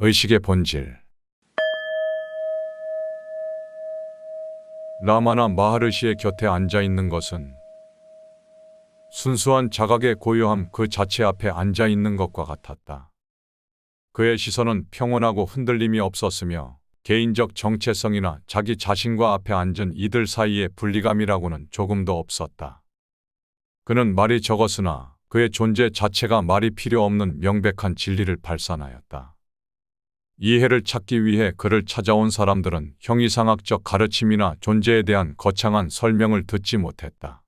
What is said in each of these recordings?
의식의 본질. 라마나 마하르시의 곁에 앉아 있는 것은 순수한 자각의 고요함 그 자체 앞에 앉아 있는 것과 같았다. 그의 시선은 평온하고 흔들림이 없었으며 개인적 정체성이나 자기 자신과 앞에 앉은 이들 사이의 분리감이라고는 조금도 없었다. 그는 말이 적었으나 그의 존재 자체가 말이 필요 없는 명백한 진리를 발산하였다. 이해를 찾기 위해 그를 찾아온 사람들은 형이상학적 가르침이나 존재에 대한 거창한 설명을 듣지 못했다.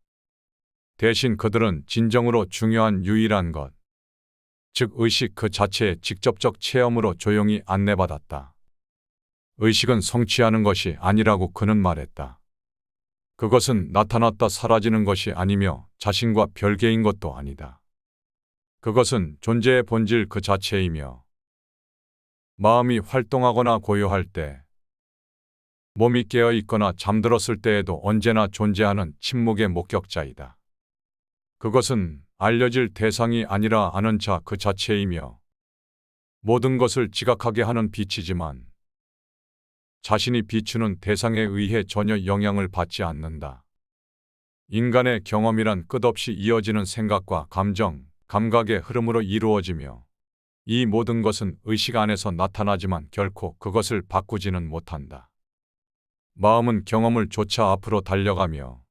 대신 그들은 진정으로 중요한 유일한 것, 즉 의식 그 자체의 직접적 체험으로 조용히 안내받았다. 의식은 성취하는 것이 아니라고 그는 말했다. 그것은 나타났다 사라지는 것이 아니며 자신과 별개인 것도 아니다. 그것은 존재의 본질 그 자체이며 마음이 활동하거나 고요할 때, 몸이 깨어 있거나 잠들었을 때에도 언제나 존재하는 침묵의 목격자이다. 그것은 알려질 대상이 아니라 아는 자 그 자체이며 모든 것을 지각하게 하는 빛이지만 자신이 비추는 대상에 의해 전혀 영향을 받지 않는다. 인간의 경험이란 끝없이 이어지는 생각과 감정, 감각의 흐름으로 이루어지며 이 모든 것은 의식 안에서 나타나지만 결코 그것을 바꾸지는 못한다. 마음은 경험을 쫓아 앞으로 달려가며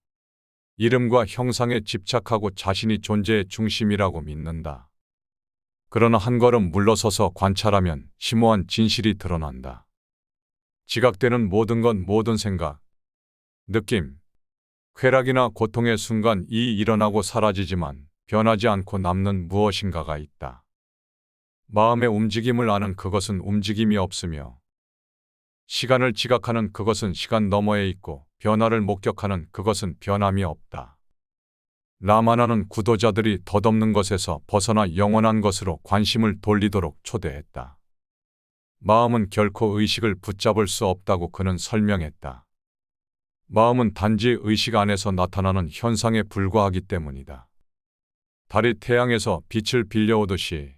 이름과 형상에 집착하고 자신이 존재의 중심이라고 믿는다. 그러나 한 걸음 물러서서 관찰하면 심오한 진실이 드러난다. 지각되는 모든 건 모든 생각, 느낌, 쾌락이나 고통의 순간 이 일어나고 사라지지만 변하지 않고 남는 무엇인가가 있다. 마음의 움직임을 아는 그것은 움직임이 없으며 시간을 지각하는 그것은 시간 너머에 있고 변화를 목격하는 그것은 변함이 없다. 라마나는 구도자들이 덧없는 것에서 벗어나 영원한 것으로 관심을 돌리도록 초대했다. 마음은 결코 의식을 붙잡을 수 없다고 그는 설명했다. 마음은 단지 의식 안에서 나타나는 현상에 불과하기 때문이다. 달이 태양에서 빛을 빌려오듯이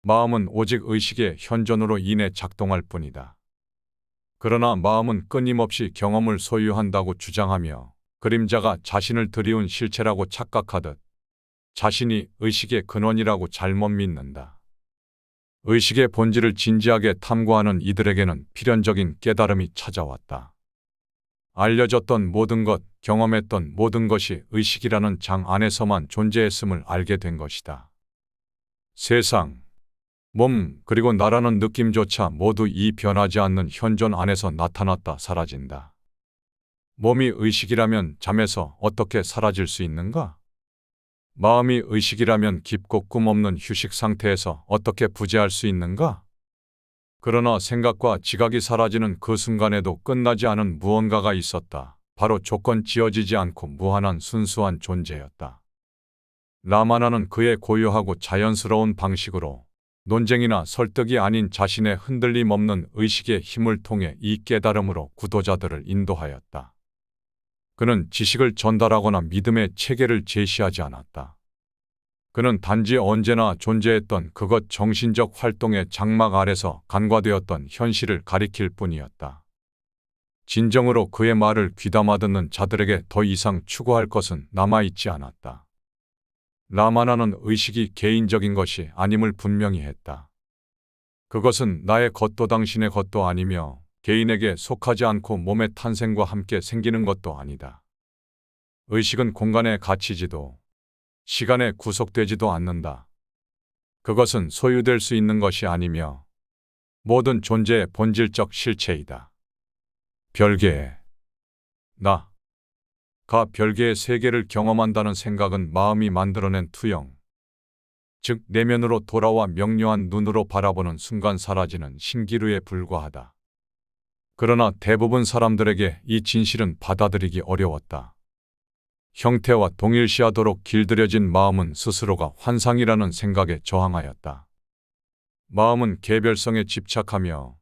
마음은 오직 의식의 현존으로 인해 작동할 뿐이다. 그러나 마음은 끊임없이 경험을 소유한다고 주장하며 그림자가 자신을 들이운 실체라고 착각하듯 자신이 의식의 근원이라고 잘못 믿는다. 의식의 본질을 진지하게 탐구하는 이들에게는 필연적인 깨달음이 찾아왔다. 알려졌던 모든 것, 경험했던 모든 것이 의식이라는 장 안에서만 존재했음을 알게 된 것이다. 세상, 몸, 그리고 나라는 느낌조차 모두 이 변하지 않는 현존 안에서 나타났다 사라진다. 몸이 의식이라면 잠에서 어떻게 사라질 수 있는가? 마음이 의식이라면 깊고 꿈없는 휴식 상태에서 어떻게 부재할 수 있는가? 그러나 생각과 지각이 사라지는 그 순간에도 끝나지 않은 무언가가 있었다. 바로 조건 지어지지 않고 무한한 순수한 존재였다. 라마나는 그의 고요하고 자연스러운 방식으로 논쟁이나 설득이 아닌 자신의 흔들림 없는 의식의 힘을 통해 이 깨달음으로 구도자들을 인도하였다. 그는 지식을 전달하거나 믿음의 체계를 제시하지 않았다. 그는 단지 언제나 존재했던 그것 정신적 활동의 장막 아래서 간과되었던 현실을 가리킬 뿐이었다. 진정으로 그의 말을 귀담아 듣는 자들에게 더 이상 추구할 것은 남아있지 않았다. 라마나는 의식이 개인적인 것이 아님을 분명히 했다. 그것은 나의 것도 당신의 것도 아니며 개인에게 속하지 않고 몸의 탄생과 함께 생기는 것도 아니다. 의식은 공간에 갇히지도 시간에 구속되지도 않는다. 그것은 소유될 수 있는 것이 아니며 모든 존재의 본질적 실체이다. 별개의 나가 별개의 세계를 경험한다는 생각은 마음이 만들어낸 투영, 즉 내면으로 돌아와 명료한 눈으로 바라보는 순간 사라지는 신기루에 불과하다. 그러나 대부분 사람들에게 이 진실은 받아들이기 어려웠다. 형태와 동일시하도록 길들여진 마음은 스스로가 환상이라는 생각에 저항하였다. 마음은 개별성에 집착하며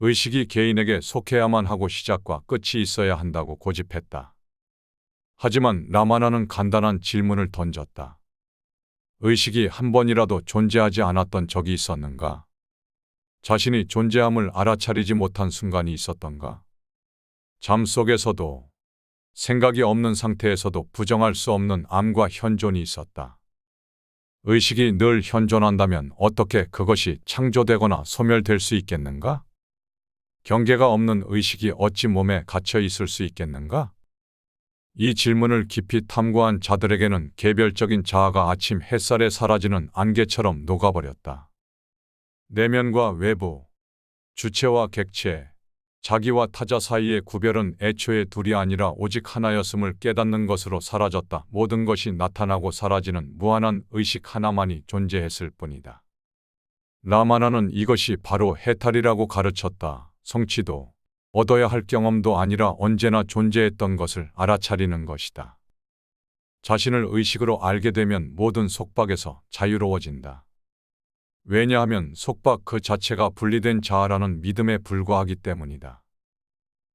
의식이 개인에게 속해야만 하고 시작과 끝이 있어야 한다고 고집했다. 하지만 라마나는 간단한 질문을 던졌다. 의식이 한 번이라도 존재하지 않았던 적이 있었는가? 자신이 존재함을 알아차리지 못한 순간이 있었던가? 잠 속에서도, 생각이 없는 상태에서도 부정할 수 없는 암과 현존이 있었다. 의식이 늘 현존한다면 어떻게 그것이 창조되거나 소멸될 수 있겠는가? 경계가 없는 의식이 어찌 몸에 갇혀 있을 수 있겠는가? 이 질문을 깊이 탐구한 자들에게는 개별적인 자아가 아침 햇살에 사라지는 안개처럼 녹아버렸다. 내면과 외부, 주체와 객체, 자기와 타자 사이의 구별은 애초에 둘이 아니라 오직 하나였음을 깨닫는 것으로 사라졌다. 모든 것이 나타나고 사라지는 무한한 의식 하나만이 존재했을 뿐이다. 라마나는 이것이 바로 해탈이라고 가르쳤다. 성취도, 얻어야 할 경험도 아니라 언제나 존재했던 것을 알아차리는 것이다. 자신을 의식으로 알게 되면 모든 속박에서 자유로워진다. 왜냐하면 속박 그 자체가 분리된 자아라는 믿음에 불과하기 때문이다.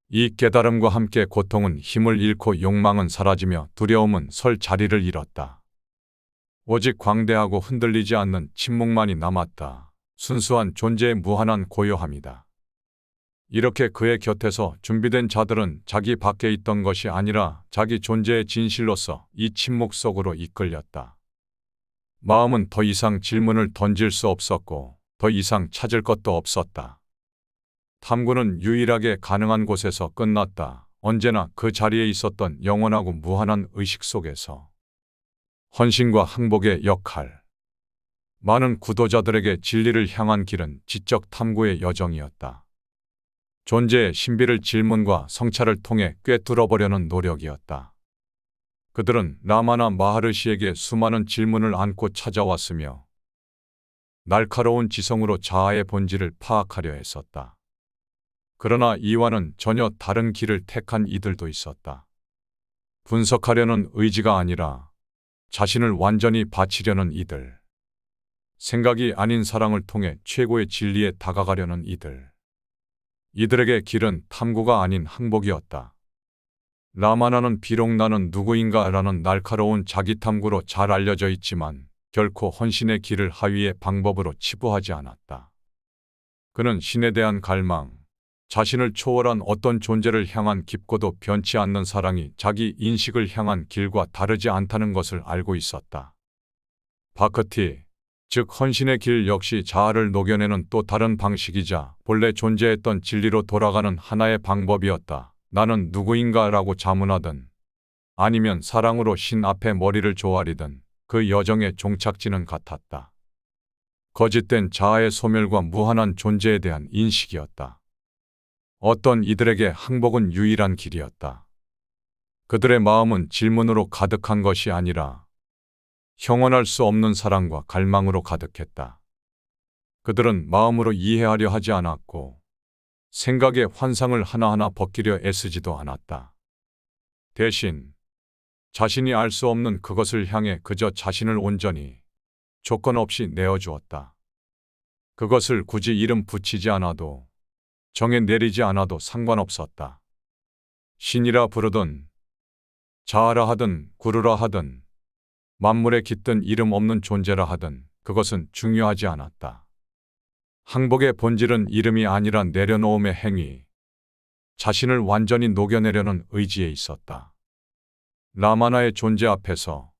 이 깨달음과 함께 고통은 힘을 잃고 욕망은 사라지며 두려움은 설 자리를 잃었다. 오직 광대하고 흔들리지 않는 침묵만이 남았다. 순수한 존재의 무한한 고요함이다. 이렇게 그의 곁에서 준비된 자들은 자기 밖에 있던 것이 아니라 자기 존재의 진실로서 이 침묵 속으로 이끌렸다. 마음은 더 이상 질문을 던질 수 없었고 더 이상 찾을 것도 없었다. 탐구는 유일하게 가능한 곳에서 끝났다. 언제나 그 자리에 있었던 영원하고 무한한 의식 속에서. 헌신과 항복의 역할. 많은 구도자들에게 진리를 향한 길은 지적 탐구의 여정이었다. 존재의 신비를 질문과 성찰을 통해 꿰뚫어보려는 노력이었다. 그들은 라마나 마하르시에게 수많은 질문을 안고 찾아왔으며 날카로운 지성으로 자아의 본질을 파악하려 했었다. 그러나 이와는 전혀 다른 길을 택한 이들도 있었다. 분석하려는 의지가 아니라 자신을 완전히 바치려는 이들. 생각이 아닌 사랑을 통해 최고의 진리에 다가가려는 이들. 이들에게 길은 탐구가 아닌 항복이었다. 라마나는 비록 나는 누구인가라는 날카로운 자기탐구로 잘 알려져 있지만 결코 헌신의 길을 하위의 방법으로 치부하지 않았다. 그는 신에 대한 갈망, 자신을 초월한 어떤 존재를 향한 깊고도 변치 않는 사랑이 자기 인식을 향한 길과 다르지 않다는 것을 알고 있었다. 바크티, 즉 헌신의 길 역시 자아를 녹여내는 또 다른 방식이자 본래 존재했던 진리로 돌아가는 하나의 방법이었다. 나는 누구인가라고 자문하든 아니면 사랑으로 신 앞에 머리를 조아리든 그 여정의 종착지는 같았다. 거짓된 자아의 소멸과 무한한 존재에 대한 인식이었다. 어떤 이들에게 항복은 유일한 길이었다. 그들의 마음은 질문으로 가득한 것이 아니라 형언할 수 없는 사랑과 갈망으로 가득했다. 그들은 마음으로 이해하려 하지 않았고 생각의 환상을 하나하나 벗기려 애쓰지도 않았다. 대신 자신이 알 수 없는 그것을 향해 그저 자신을 온전히 조건 없이 내어주었다. 그것을 굳이 이름 붙이지 않아도 정해 내리지 않아도 상관없었다. 신이라 부르든 자아라 하든 구루라 하든 만물에 깃든 이름 없는 존재라 하든 그것은 중요하지 않았다. 항복의 본질은 이름이 아니라 내려놓음의 행위, 자신을 완전히 녹여내려는 의지에 있었다. 라마나의 존재 앞에서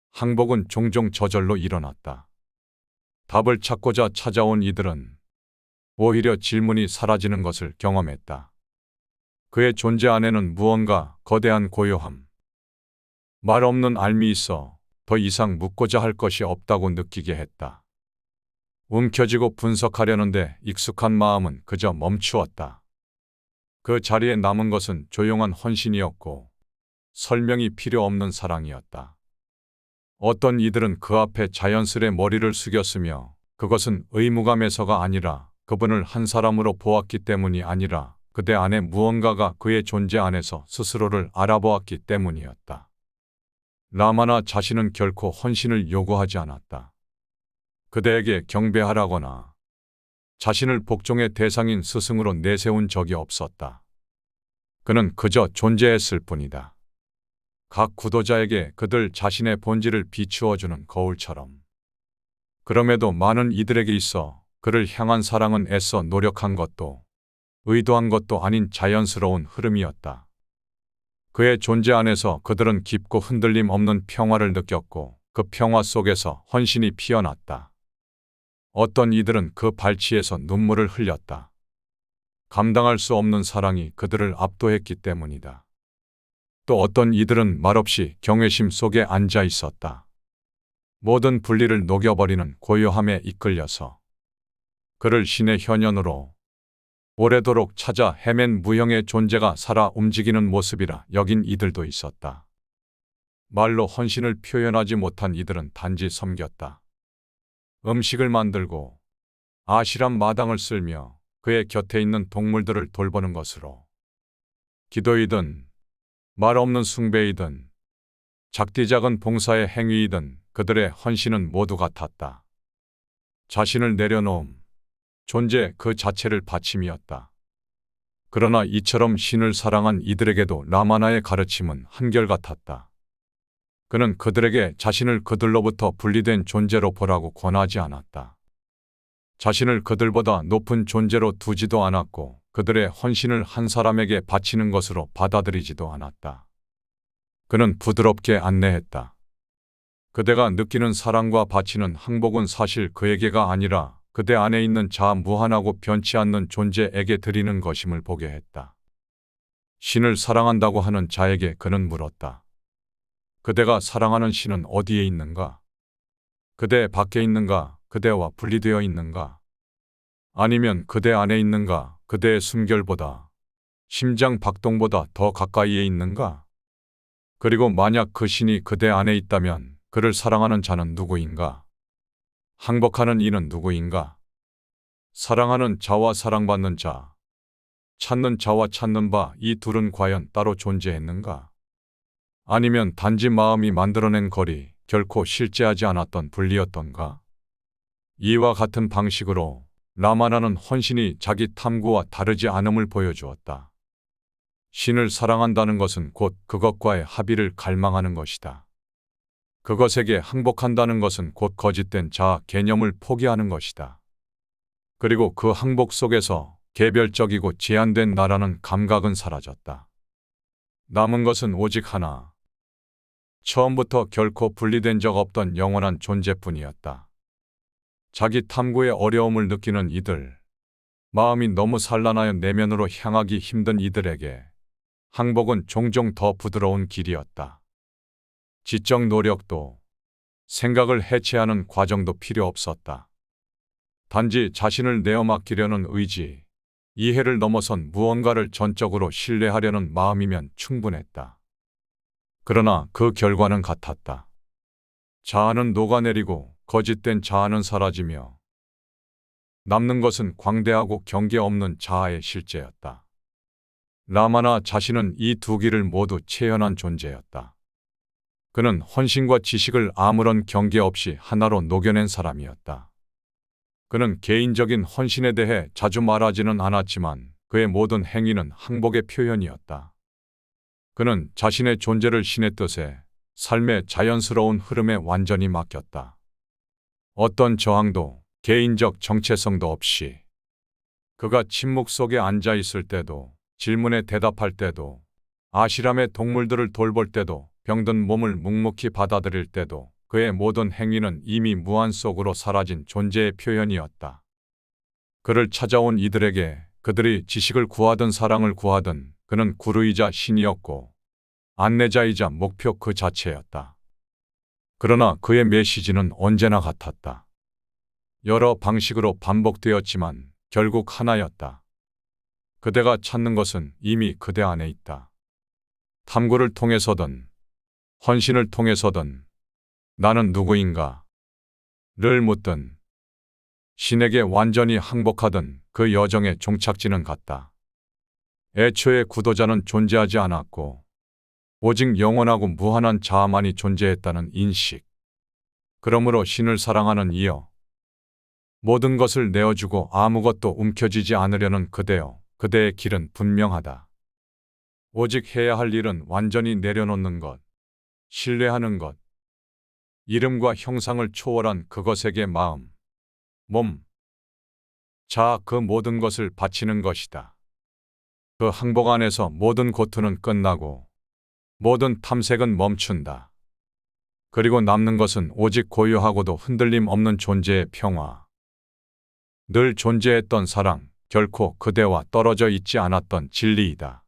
항복은 종종 저절로 일어났다. 답을 찾고자 찾아온 이들은 오히려 질문이 사라지는 것을 경험했다. 그의 존재 안에는 무언가 거대한 고요함, 말 없는 알미 있어 더 이상 묻고자 할 것이 없다고 느끼게 했다. 움켜쥐고 분석하려는데 익숙한 마음은 그저 멈추었다. 그 자리에 남은 것은 조용한 헌신이었고 설명이 필요 없는 사랑이었다. 어떤 이들은 그 앞에 자연스레 머리를 숙였으며 그것은 의무감에서가 아니라 그분을 한 사람으로 보았기 때문이 아니라 그대 안에 무언가가 그의 존재 안에서 스스로를 알아보았기 때문이었다. 라마나 자신은 결코 헌신을 요구하지 않았다. 그대에게 경배하라거나 자신을 복종의 대상인 스승으로 내세운 적이 없었다. 그는 그저 존재했을 뿐이다. 각 구도자에게 그들 자신의 본질을 비추어주는 거울처럼. 그럼에도 많은 이들에게 있어 그를 향한 사랑은 애써 노력한 것도 의도한 것도 아닌 자연스러운 흐름이었다. 그의 존재 안에서 그들은 깊고 흔들림 없는 평화를 느꼈고 그 평화 속에서 헌신이 피어났다. 어떤 이들은 그 발치에서 눈물을 흘렸다. 감당할 수 없는 사랑이 그들을 압도했기 때문이다. 또 어떤 이들은 말없이 경외심 속에 앉아 있었다. 모든 분리를 녹여버리는 고요함에 이끌려서 그를 신의 현현으로 오래도록 찾아 헤맨 무형의 존재가 살아 움직이는 모습이라 여긴 이들도 있었다. 말로 헌신을 표현하지 못한 이들은 단지 섬겼다. 음식을 만들고 아실한 마당을 쓸며 그의 곁에 있는 동물들을 돌보는 것으로 기도이든 말 없는 숭배이든 작디 작은 봉사의 행위이든 그들의 헌신은 모두 같았다. 자신을 내려놓음, 존재 그 자체를 바침이었다. 그러나 이처럼 신을 사랑한 이들에게도 라마나의 가르침은 한결같았다. 그는 그들에게 자신을 그들로부터 분리된 존재로 보라고 권하지 않았다. 자신을 그들보다 높은 존재로 두지도 않았고 그들의 헌신을 한 사람에게 바치는 것으로 받아들이지도 않았다. 그는 부드럽게 안내했다. 그대가 느끼는 사랑과 바치는 항복은 사실 그에게가 아니라 그대 안에 있는 자 무한하고 변치 않는 존재에게 드리는 것임을 보게 했다. 신을 사랑한다고 하는 자에게 그는 물었다. 그대가 사랑하는 신은 어디에 있는가? 그대 밖에 있는가? 그대와 분리되어 있는가? 아니면 그대 안에 있는가? 그대의 숨결보다, 심장 박동보다 더 가까이에 있는가? 그리고 만약 그 신이 그대 안에 있다면 그를 사랑하는 자는 누구인가? 항복하는 이는 누구인가? 사랑하는 자와 사랑받는 자, 찾는 자와 찾는 바 이 둘은 과연 따로 존재했는가? 아니면 단지 마음이 만들어낸 거리, 결코 실제하지 않았던 분리였던가? 이와 같은 방식으로 라마나는 헌신이 자기 탐구와 다르지 않음을 보여주었다. 신을 사랑한다는 것은 곧 그것과의 합의를 갈망하는 것이다. 그것에게 항복한다는 것은 곧 거짓된 자아 개념을 포기하는 것이다. 그리고 그 항복 속에서 개별적이고 제한된 나라는 감각은 사라졌다. 남은 것은 오직 하나. 처음부터 결코 분리된 적 없던 영원한 존재뿐이었다. 자기 탐구의 어려움을 느끼는 이들, 마음이 너무 산란하여 내면으로 향하기 힘든 이들에게 항복은 종종 더 부드러운 길이었다. 지적 노력도 생각을 해체하는 과정도 필요 없었다. 단지 자신을 내어 맡기려는 의지, 이해를 넘어선 무언가를 전적으로 신뢰하려는 마음이면 충분했다. 그러나 그 결과는 같았다. 자아는 녹아내리고 거짓된 자아는 사라지며 남는 것은 광대하고 경계 없는 자아의 실제였다. 라마나 자신은 이 두 길을 모두 체현한 존재였다. 그는 헌신과 지식을 아무런 경계 없이 하나로 녹여낸 사람이었다. 그는 개인적인 헌신에 대해 자주 말하지는 않았지만 그의 모든 행위는 항복의 표현이었다. 그는 자신의 존재를 신의 뜻에, 삶의 자연스러운 흐름에 완전히 맡겼다. 어떤 저항도, 개인적 정체성도 없이 그가 침묵 속에 앉아 있을 때도, 질문에 대답할 때도, 아시람의 동물들을 돌볼 때도, 병든 몸을 묵묵히 받아들일 때도 그의 모든 행위는 이미 무한 속으로 사라진 존재의 표현이었다. 그를 찾아온 이들에게 그들이 지식을 구하든 사랑을 구하든 그는 구루이자 신이었고 안내자이자 목표 그 자체였다. 그러나 그의 메시지는 언제나 같았다. 여러 방식으로 반복되었지만 결국 하나였다. 그대가 찾는 것은 이미 그대 안에 있다. 탐구를 통해서든 헌신을 통해서든 나는 누구인가? 를 묻든 신에게 완전히 항복하든 그 여정의 종착지는 같다. 애초에 구도자는 존재하지 않았고 오직 영원하고 무한한 자아만이 존재했다는 인식. 그러므로 신을 사랑하는 이여, 모든 것을 내어주고 아무것도 움켜쥐지 않으려는 그대여, 그대의 길은 분명하다. 오직 해야 할 일은 완전히 내려놓는 것, 신뢰하는 것, 이름과 형상을 초월한 그것에게 마음, 몸, 자, 그 모든 것을 바치는 것이다. 그 항복 안에서 모든 고투는 끝나고 모든 탐색은 멈춘다. 그리고 남는 것은 오직 고요하고도 흔들림 없는 존재의 평화. 늘 존재했던 사랑, 결코 그대와 떨어져 있지 않았던 진리이다.